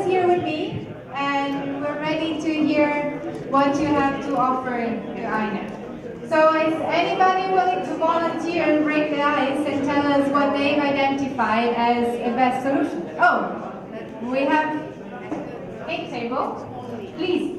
here with me, and we're ready to hear what you have to offer to INET. So is anybody willing to volunteer and break the ice and tell us what they've identified as a best solution? Oh, we have a table. Please.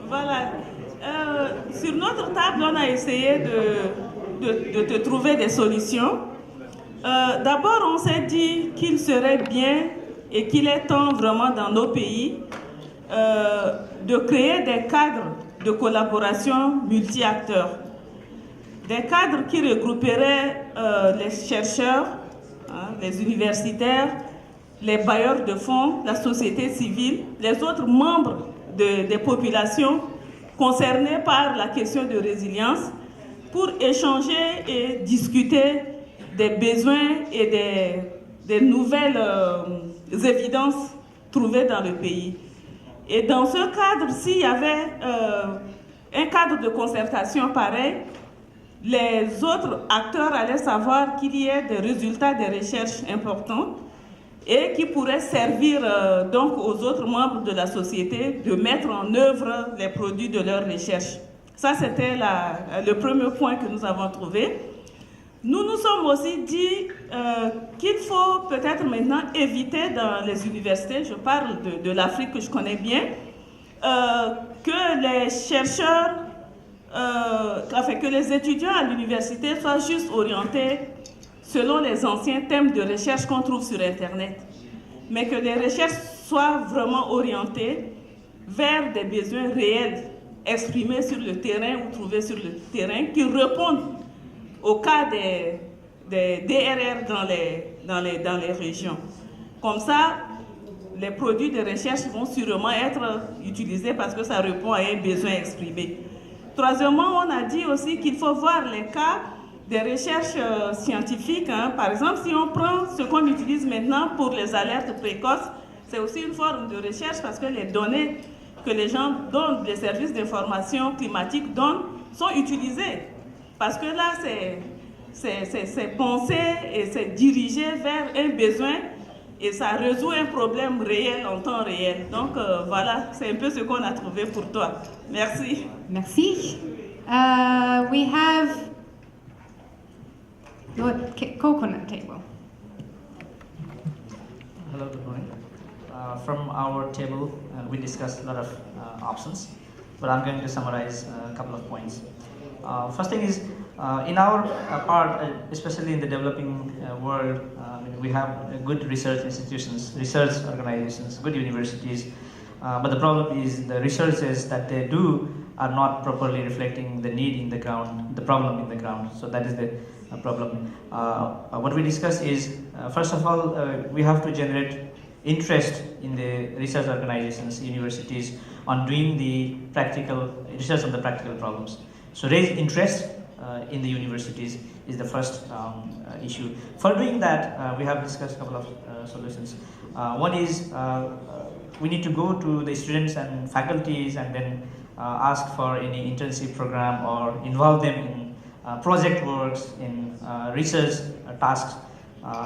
Voilà. Sur notre table, on a essayé de trouver des solutions. D'abord, on s'est dit qu'il serait bien et qu'il est temps vraiment dans nos pays de créer des cadres de collaboration multi-acteurs. Des cadres qui regrouperaient les chercheurs, les universitaires, les bailleurs de fonds, la société civile, les autres membres des populations concernées par la question de résilience pour échanger et discuter des besoins et des nouvelles évidences trouvées dans le pays. Et dans ce cadre, s'il y avait un cadre de concertation pareil, les autres acteurs allaient savoir qu'il y ait des résultats des recherches importants et qui pourraient servir donc aux autres membres de la société de mettre en œuvre les produits de leurs recherches. Ça, c'était le premier point que nous avons trouvé. Nous nous sommes aussi dit qu'il faut peut-être maintenant éviter dans les universités, je parle de l'Afrique que je connais bien, que les chercheurs, que les étudiants à l'université soient juste orientés selon les anciens thèmes de recherche qu'on trouve sur Internet, mais que les recherches soient vraiment orientées vers des besoins réels exprimés sur le terrain ou trouvés sur le terrain, qui répondent au cas des DRR dans les régions. Comme ça, les produits de recherche vont sûrement être utilisés parce que ça répond à un besoin exprimé. Troisièmement, on a dit aussi qu'il faut voir les cas des recherches scientifiques. Par exemple, si on prend ce qu'on utilise maintenant pour les alertes précoces, c'est aussi une forme de recherche parce que les données que les gens donnent, les services d'information climatique donnent, sont utilisées. Parce que là, c'est pensé et c'est dirigé vers un besoin et ça résout un problème réel en temps réel. Donc voilà, c'est un peu ce qu'on a trouvé pour toi. Merci. Merci. We have the coconut table. Hello, good morning. From our table, we discussed a lot of options, but I'm going to summarize a couple of points. First thing is, in our part, especially in the developing world, we have good research institutions, research organizations, good universities, but the problem is the researches that they do are not properly reflecting the need in the ground, the problem in the ground. So that is the problem. What we discuss is, first of all, we have to generate interest in the research organizations, universities, on doing the practical research on the practical problems. So raise interest in the universities is the first issue. For doing that, we have discussed a couple of solutions. One is we need to go to the students and faculties and then ask for any internship program or involve them in project works, in research tasks.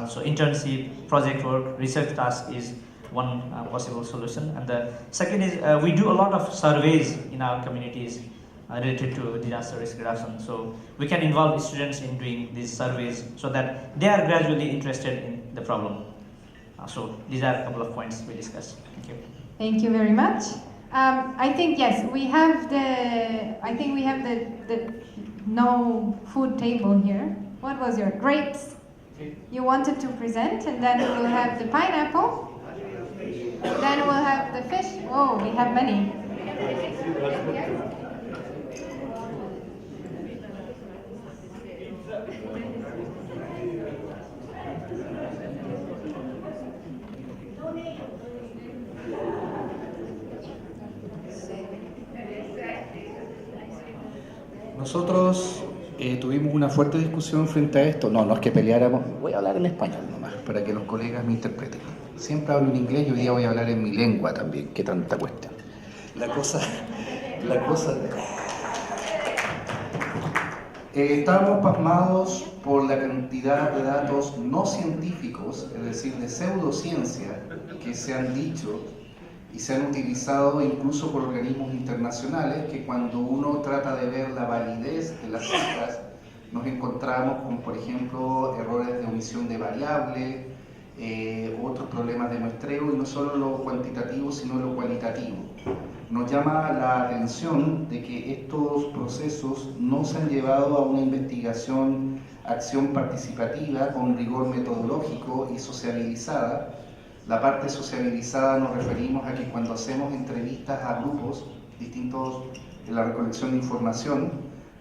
So internship, project work, research task is one possible solution. And the second is we do a lot of surveys in our communities related to disaster risk reduction. So we can involve students in doing these surveys so that they are gradually interested in the problem. So these are a couple of points we discussed. Thank you. Thank you very much. I think yes, we have the no food table here. What was your grapes? You wanted to present, and then we'll have the pineapple. Then we'll have the fish. Oh, we have many. Nosotros tuvimos una fuerte discusión frente a esto. No es que peleáramos, voy a hablar en español nomás, para que los colegas me interpreten. Siempre hablo en inglés y hoy día voy a hablar en mi lengua también, qué tanta cuestión. La cosa... Estábamos pasmados por la cantidad de datos no científicos, es decir, de pseudociencia, que se han dicho y se han utilizado incluso por organismos internacionales, que cuando uno trata de ver la validez de las cifras, nos encontramos con, por ejemplo, errores de omisión de variables, otros problemas de muestreo, y no solo lo cuantitativo, sino lo cualitativo. Nos llama la atención de que estos procesos no se han llevado a una investigación, acción participativa con rigor metodológico y sociabilizada. La parte sociabilizada nos referimos a que cuando hacemos entrevistas a grupos distintos en la recolección de información,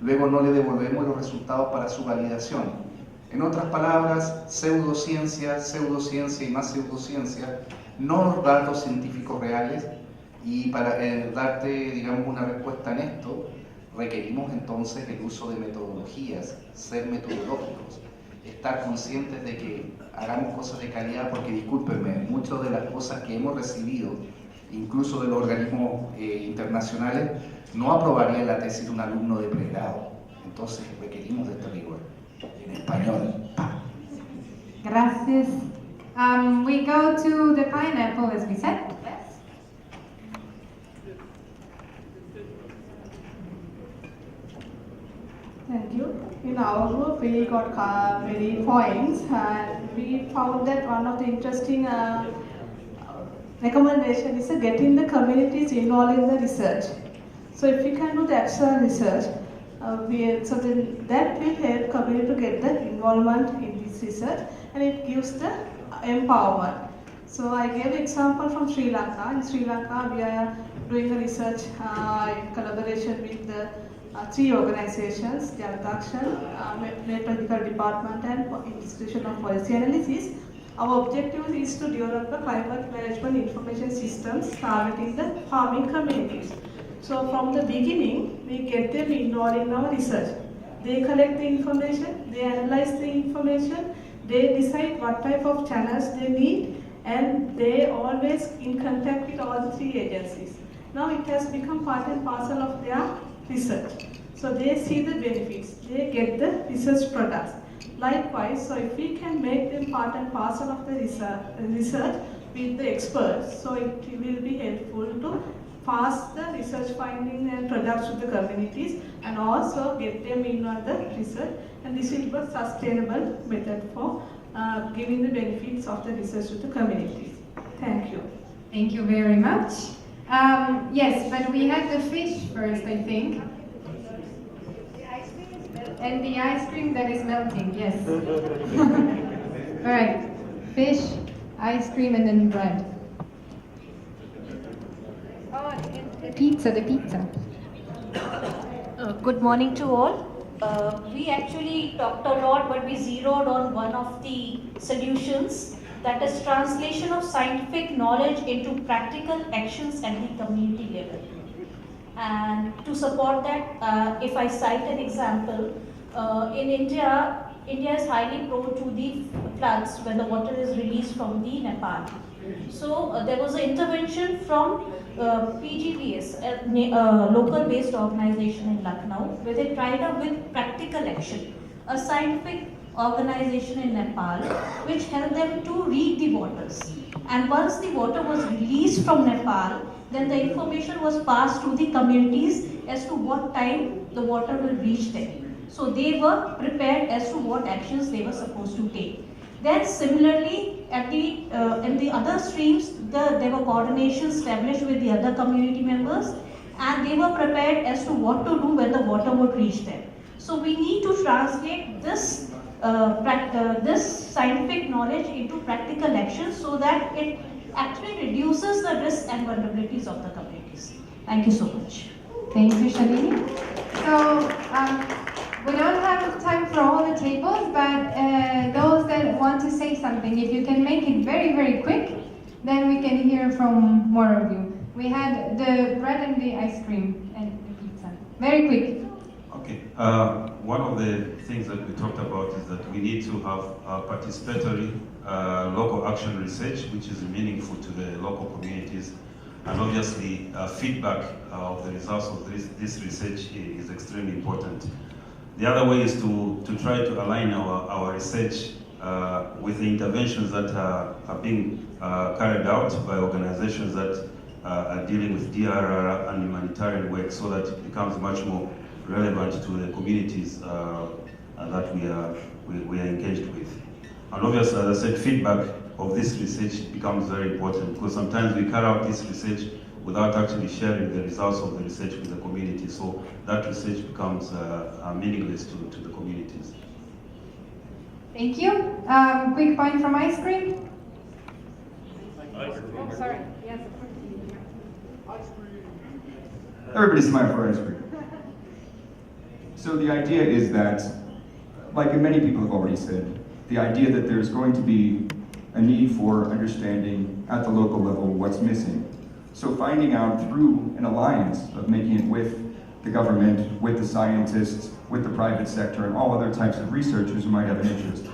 luego no le devolvemos los resultados para su validación. En otras palabras, pseudociencia, pseudociencia y más pseudociencia, no los datos científicos reales. Y para darte, digamos, una respuesta en esto, requerimos entonces el uso de metodologías, ser metodológicos, estar conscientes de que hagamos cosas de calidad, porque discúlpenme, muchas de las cosas que hemos recibido, incluso de los organismos internacionales, no aprobarían la tesis de un alumno de pregrado. Entonces requerimos de este rigor. En español. Gracias. We go to the pineapple, as we said. Thank you. In our group, we got many points, and we found that one of the interesting recommendation is getting the communities involved in the research. So if we can do the actual research, then that will help community to get the involvement in this research, and it gives the empowerment. So I gave example from Sri Lanka. In Sri Lanka, we are doing a research in collaboration with the three organizations, the Action, Meteorological Department, and Institution of Policy Analysis. Our objective is to develop the climate management information systems targeting the farming communities. So from the beginning, we get them involved in our research. They collect the information, they analyze the information, they decide what type of channels they need, and they always in contact with all the three agencies. Now it has become part and parcel of their research. So they see the benefits, they get the research products. Likewise, so if we can make them part and parcel of the research with the experts, so it will be helpful to pass the research findings and products to the communities, and also get them in on the research, and this will be a sustainable method for giving the benefits of the research to the communities. Thank you. Thank you very much. Yes, but we had the fish first, I think. And the ice cream that is melting, yes. All right, fish, ice cream, and then bread. Oh, and the pizza. Good morning to all. We actually talked a lot, but we zeroed on one of the solutions, that is translation of scientific knowledge into practical actions at the community level. And to support that, if I cite an example, in India is highly prone to the floods when the water is released from the Nepal. So there was an intervention from PGVS, a local-based organization in Lucknow, where they tried out with practical action, a scientific organization in Nepal, which helped them to read the waters. And once the water was released from Nepal, then the information was passed to the communities as to what time the water will reach them. So they were prepared as to what actions they were supposed to take. Then similarly, at in the other streams, there were coordination established with the other community members, and they were prepared as to what to do when the water would reach them. So we need to translate this this scientific knowledge into practical action, so that it actually reduces the risks and vulnerabilities of the communities. Thank you so much. Thank you, Shalini. So we don't have time for all the tables, but those that want to say something, if you can make it very, very quick, then we can hear from more of you. We had the bread and the ice cream and the pizza. Very quick. Okay. One of the things that we talked about is that we need to have participatory local action research, which is meaningful to the local communities. And obviously, feedback of the results of this research is extremely important. The other way is to try to align our research with the interventions that are being carried out by organizations that are dealing with DRR and humanitarian work, so that it becomes much more relevant to the communities that we are engaged with. And obviously, as I said, feedback of this research becomes very important, because sometimes we carry out this research without actually sharing the results of the research with the community. So that research becomes meaningless to the communities. Thank you. Quick point from ice cream. Oh, sorry. Yes. Everybody smile for ice cream. So the idea is that, like many people have already said, the idea that there's going to be a need for understanding at the local level what's missing. So finding out through an alliance of making it with the government, with the scientists, with the private sector, and all other types of researchers who might have an interest,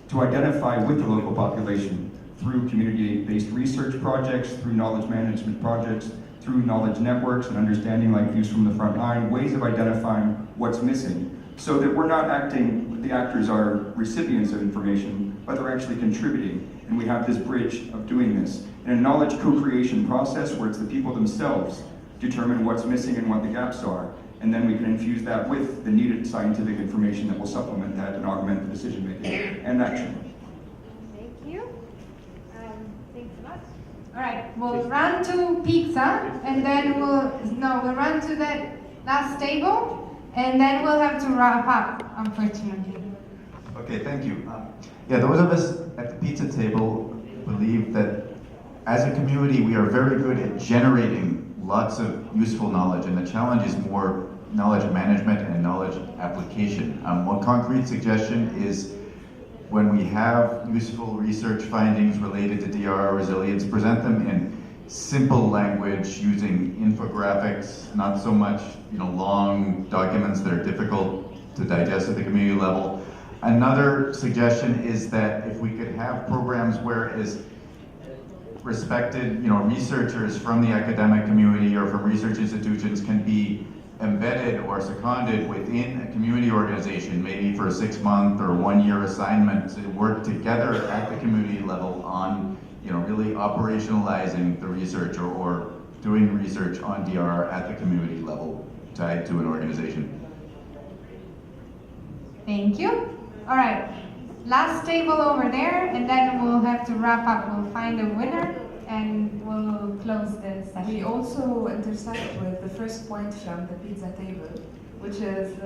to identify with the local population through community-based research projects, through knowledge management projects, through knowledge networks and understanding like Views from the Front Line, ways of identifying what's missing, so that we're not acting, the actors are recipients of information, but they're actually contributing. And we have this bridge of doing this in a knowledge co-creation process where it's the people themselves determine what's missing and what the gaps are. And then we can infuse that with the needed scientific information that will supplement that and augment the decision making and action. Thank you. Thanks a lot. All right, we'll run to pizza, and then we'll run to that last table, and then we'll have to wrap up, unfortunately. Okay, thank you. Yeah, those of us at the pizza table believe that as a community, we are very good at generating lots of useful knowledge, and the challenge is more knowledge management and knowledge application. One concrete suggestion is when we have useful research findings related to DRR resilience, present them in simple language using infographics, not so much long documents that are difficult to digest at the community level. Another suggestion is that if we could have programs where as respected researchers from the academic community or from research institutions can be embedded or seconded within a community organization, maybe for a 6-month or 1-year assignment, to work together at the community level on really operationalizing the research or doing research on DRR at the community level tied to an organization. Thank you. All right, last table over there, and then we'll have to wrap up. We'll find a winner, and we'll close the session. We also intersect with the first point from the pizza table, which is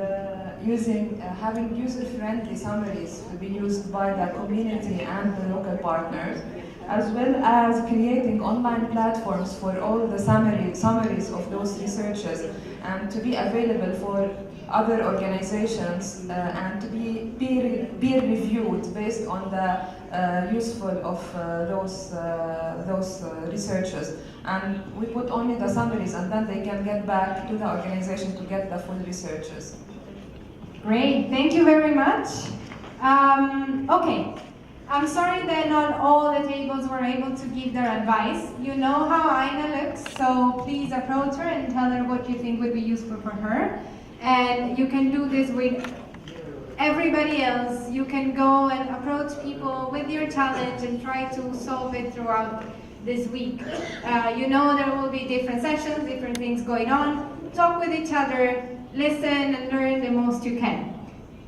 having user-friendly summaries to be used by the community and the local partners, as well as creating online platforms for all the summaries of those researchers, and to be available for other organizations and to be peer reviewed based on the useful of those researchers. And we put only the summaries, and then they can get back to the organization to get the full researchers. Great, thank you very much. Okay, I'm sorry that not all the tables were able to give their advice. You know how Aina looks, so please approach her and tell her what you think would be useful for her. And you can do this with everybody else. You can go and approach people with your challenge and try to solve it throughout this week. You know there will be different sessions, different things going on. Talk with each other, listen and learn the most you can.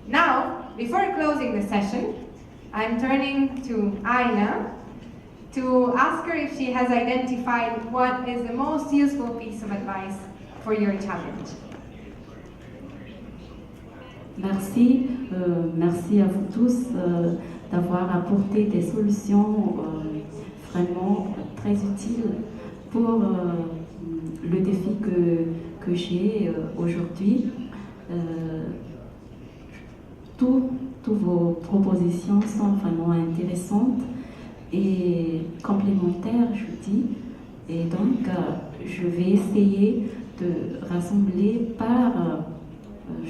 Now, before closing the session, I'm turning to Aina to ask her if she has identified what is the most useful piece of advice for your challenge. Merci, merci à vous tous d'avoir apporté des solutions vraiment très utiles pour le défi que j'ai aujourd'hui. Toutes vos propositions sont vraiment intéressantes et complémentaires, je dis. Et donc, je vais essayer de rassembler par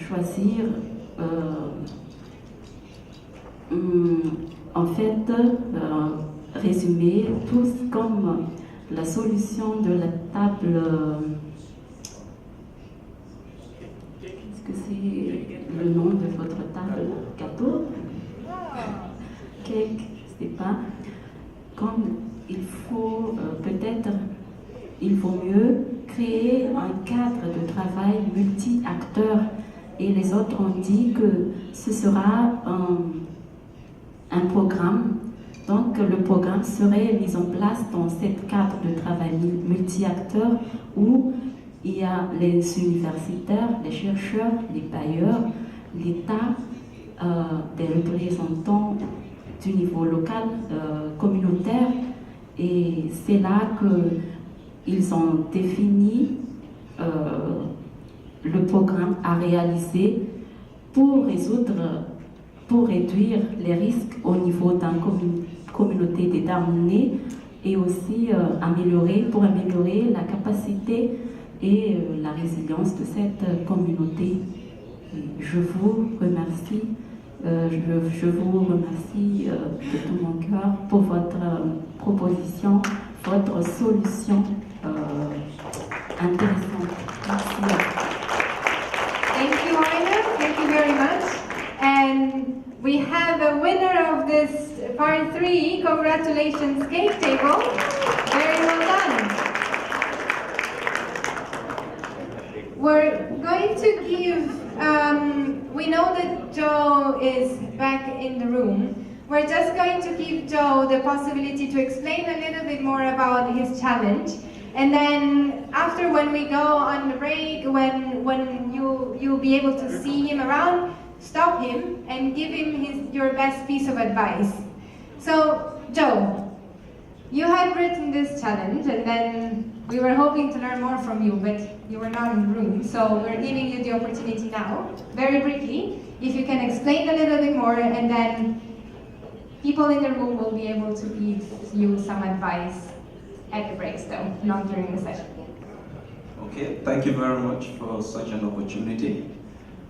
choisir en fait résumer tous comme la solution de la table. Est-ce que c'est le nom de votre table? Gâteau? Cake, je sais pas. Comme il faut peut-être, il vaut mieux créer un cadre de travail multi-acteurs. Et les autres ont dit que ce sera un programme. Donc le programme serait mis en place dans ce cadre de travail multi-acteurs où il y a les universitaires, les chercheurs, les bailleurs, l'État, des représentants du niveau local, communautaire. Et c'est là qu'ils ont défini le programme à réaliser pour réduire les risques au niveau d'une communauté déterminée et aussi améliorer la capacité et la résilience de cette communauté. Je vous remercie. Je vous remercie de tout mon cœur pour votre proposition, votre solution intéressante. Merci. Thank you, Aina. Thank you very much. And we have a winner of this part 3. Congratulations, Cake Table. Very well done. We're going to give, we know that Joe is back in the room. We're just going to give Joe the possibility to explain a little bit more about his challenge. And then after, when we go on the break, when you'll be able to see him around, stop him and give him your best piece of advice. So, Joe, you had written this challenge, and then we were hoping to learn more from you, but you were not in the room, so we're giving you the opportunity now, very briefly, if you can explain a little bit more, and then people in the room will be able to give you some advice at the breaks, though, not during the session. Okay, thank you very much for such an opportunity.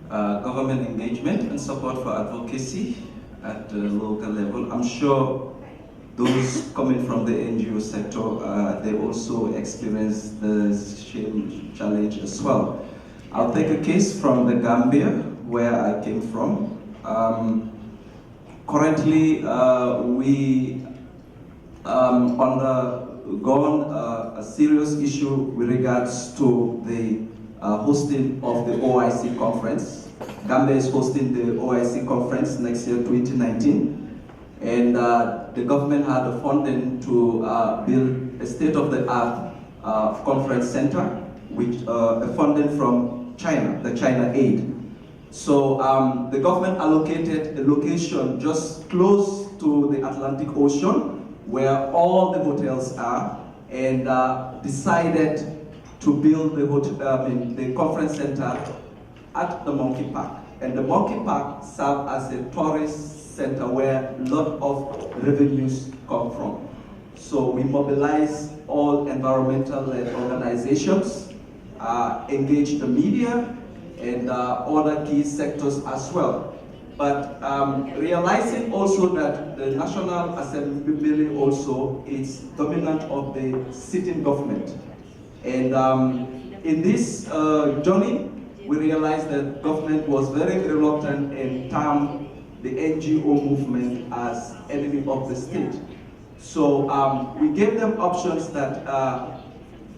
Government engagement and support for advocacy at the local level. I'm sure those coming from the NGO sector, they also experience the same challenge as well. I'll take a case from the Gambia, where I came from. Currently, we undergone a serious issue with regards to the hosting of the OIC conference. Gambia is hosting the OIC conference next year, 2019. And the government had the funding to build a state-of-the-art conference center, which a funding from China, the China aid. So the government allocated a location just close to the Atlantic Ocean, where all the hotels are, and decided to build the conference center at the Monkey Park. And the Monkey Park serves as a tourist center where a lot of revenues come from. So we mobilize all environmental-led organizations, engage the media, and other key sectors as well. But realizing also that the National Assembly also is dominant of the sitting government. And in this journey, we realized that government was very reluctant and termed the NGO movement as enemy of the state. So we gave them options that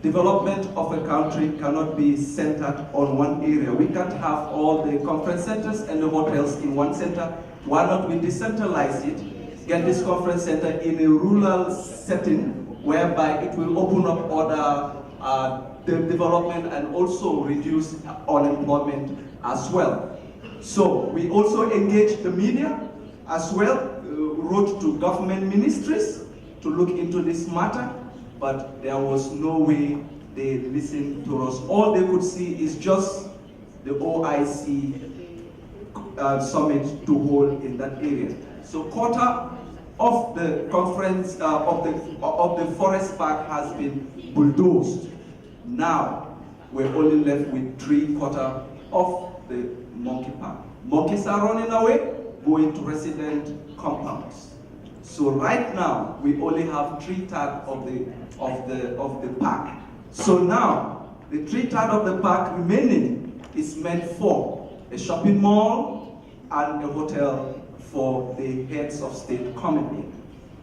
development of a country cannot be centered on one area. We can't have all the conference centers and the hotels in one center. Why not we decentralize it, get this conference center in a rural setting, whereby it will open up other the development and also reduce unemployment as well. So we also engaged the media as well, wrote to government ministries to look into this matter, but there was no way they listened to us. All they could see is just the OIC summit to hold in that area. So quarter of the conference of the forest park has been bulldozed. Now we're only left with 3/4 of the monkey park. Monkeys are running away, going to resident compounds. So right now, we only have 3/3 of the park. So now, the 3/3 of the park remaining is meant for a shopping mall and a hotel for the heads of state coming in.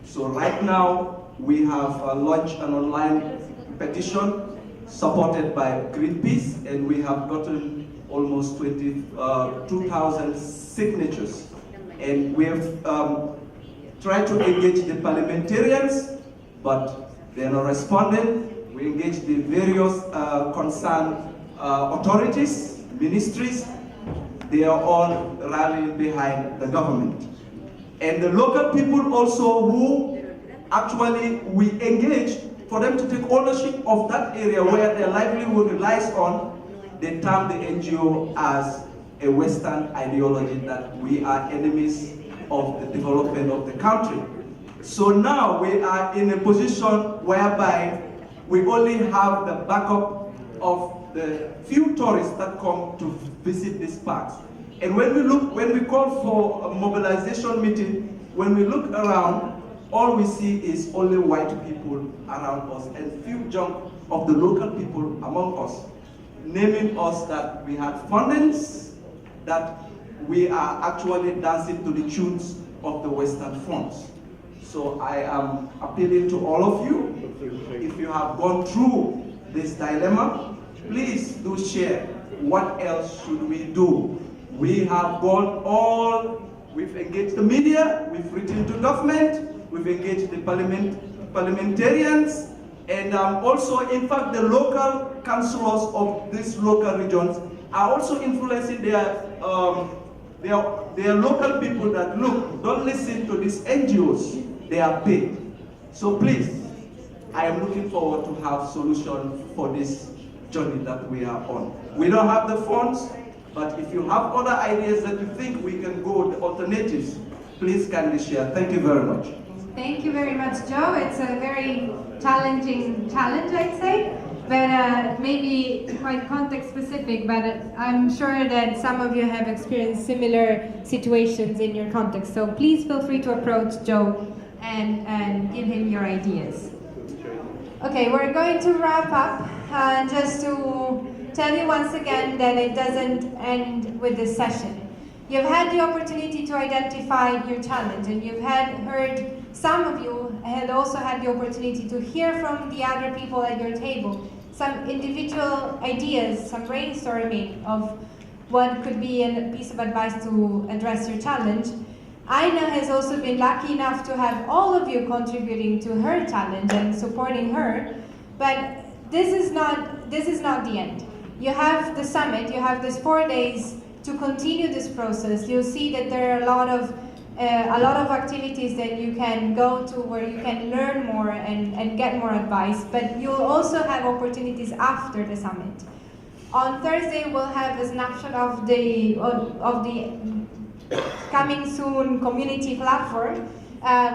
So right now, we have launched an online petition supported by Greenpeace, and we have gotten almost 22,000 signatures. And we have tried to engage the parliamentarians, but they're not responding. We engage the various concerned authorities, ministries. They are all rallying behind the government. And the local people also who actually we engage for them to take ownership of that area where their livelihood relies on, they term the NGO as a Western ideology that we are enemies of the development of the country. So now we are in a position whereby we only have the backup of the few tourists that come to visit these parks. And when we call for a mobilization meeting, when we look around, all we see is only white people around us and few junk of the local people among us, naming us that we had fundings, that we are actually dancing to the tunes of the Western funds. So I am appealing to all of you, if you have gone through this dilemma, please do share what else should we do. We have gone we've engaged the media, we've written to government, we've engaged the parliamentarians, and also, in fact, the local councillors of these local regions are also influencing their local people that, look, don't listen to these NGOs, they are paid. So please, I am looking forward to have solutions for this journey that we are on. We don't have the funds, but if you have other ideas that you think we can go, the alternatives, please kindly share. Thank you very much. Thank you very much, Joe. It's a very challenging challenge, I'd say, but maybe quite context specific, but I'm sure that some of you have experienced similar situations in your context. So please feel free to approach Joe and give him your ideas. Okay, we're going to wrap up, just to tell you once again that it doesn't end with this session. You've had the opportunity to identify your challenge, and you've heard some of you had also had the opportunity to hear from the other people at your table some individual ideas, some brainstorming of what could be a piece of advice to address your challenge. Aina has also been lucky enough to have all of you contributing to her challenge and supporting her, but this is not the end. You have the summit, you have these 4 days to continue this process. You'll see that there are a lot of activities that you can go to where you can learn more and get more advice, but you'll also have opportunities after the summit. On Thursday, we'll have a snapshot of the coming soon community platform,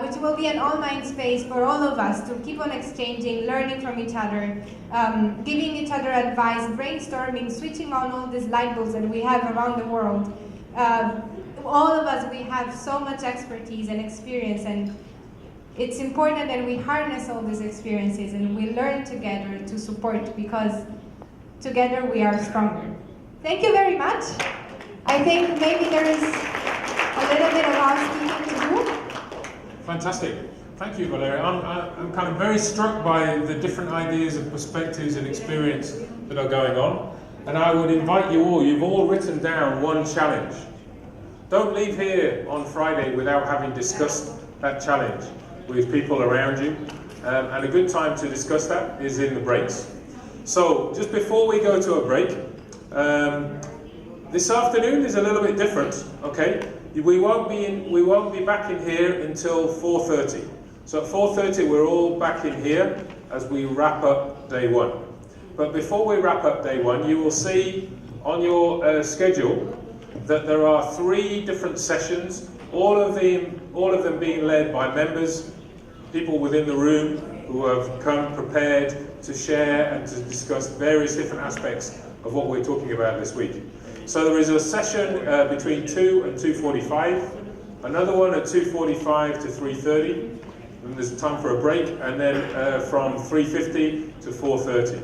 which will be an online space for all of us to keep on exchanging, learning from each other, giving each other advice, brainstorming, switching on all these light bulbs that we have around the world. All of us, we have so much expertise and experience, and it's important that we harness all these experiences and we learn together to support, because together we are stronger. Thank you very much. I think maybe there is a little bit of housekeeping to do. Fantastic. Thank you, Valeria. I'm kind of very struck by the different ideas and perspectives and experience that are going on. And I would invite you all, you've all written down one challenge. Don't leave here on Friday without having discussed that challenge with people around you. And a good time to discuss that is in the breaks. So just before we go to a break, this afternoon is a little bit different, okay? We won't be back in here until 4:30. So at 4:30 we're all back in here as we wrap up day one. But before we wrap up day one, you will see on your schedule that there are 3 different sessions, all of them being led by members, people within the room who have come prepared to share and to discuss various different aspects of what we're talking about this week. So there is a session between 2 and 2:45, another one at 2:45 to 3:30, and there's time for a break, and then from 3:50 to 4:30.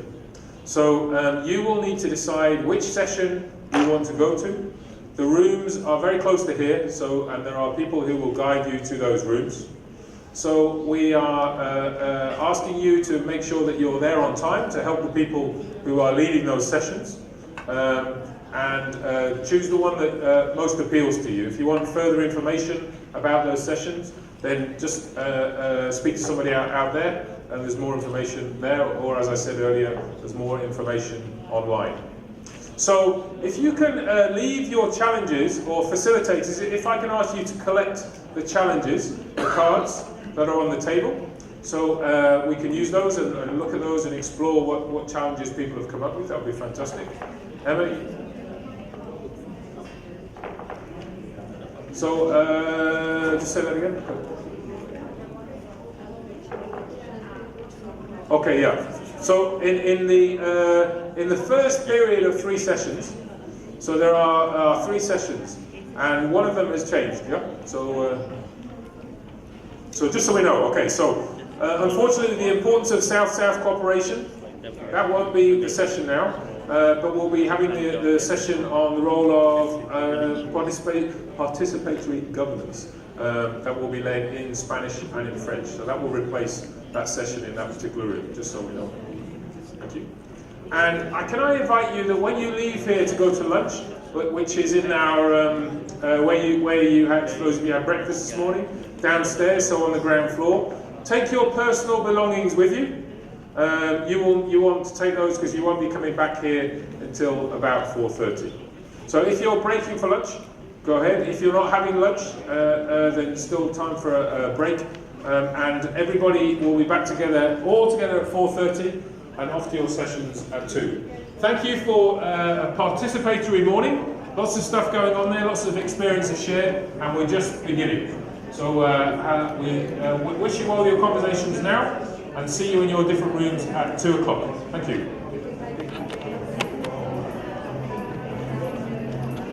So you will need to decide which session you want to go to. The rooms are very close to here, and there are people who will guide you to those rooms. So we are asking you to make sure that you're there on time to help the people who are leading those sessions, and choose the one that most appeals to you. If you want further information about those sessions, then just speak to somebody out there, and there's more information there, or as I said earlier, there's more information online. So if you can leave your challenges, or facilitators, if I can ask you to collect the challenges, the cards that are on the table, so we can use those and look at those and explore what challenges people have come up with. That would be fantastic. Emily? So, just say that again. Okay, yeah. So in the first period of 3 sessions, so there are 3 sessions, and one of them has changed. Yeah. So just so we know. Okay. So unfortunately, the importance of South-South cooperation, that won't be the session now. But we'll be having the session on the role of participatory governance that will be led in Spanish and in French. So that will replace that session in that particular room, just so we know. Thank you. And can I invite you that when you leave here to go to lunch, which is in our, where you had, for those of you had breakfast this morning, downstairs, so on the ground floor, take your personal belongings with you. You want to take those because you won't be coming back here until about 4:30. So if you're breaking for lunch, go ahead. If you're not having lunch, then still time for a break. And everybody will be back together, all together at 4:30, and off to your sessions at 2. Thank you for a participatory morning. Lots of stuff going on there, lots of experiences shared, and we're just beginning. So we wish you all your conversations now, and see you in your different rooms at 2 o'clock. Thank you.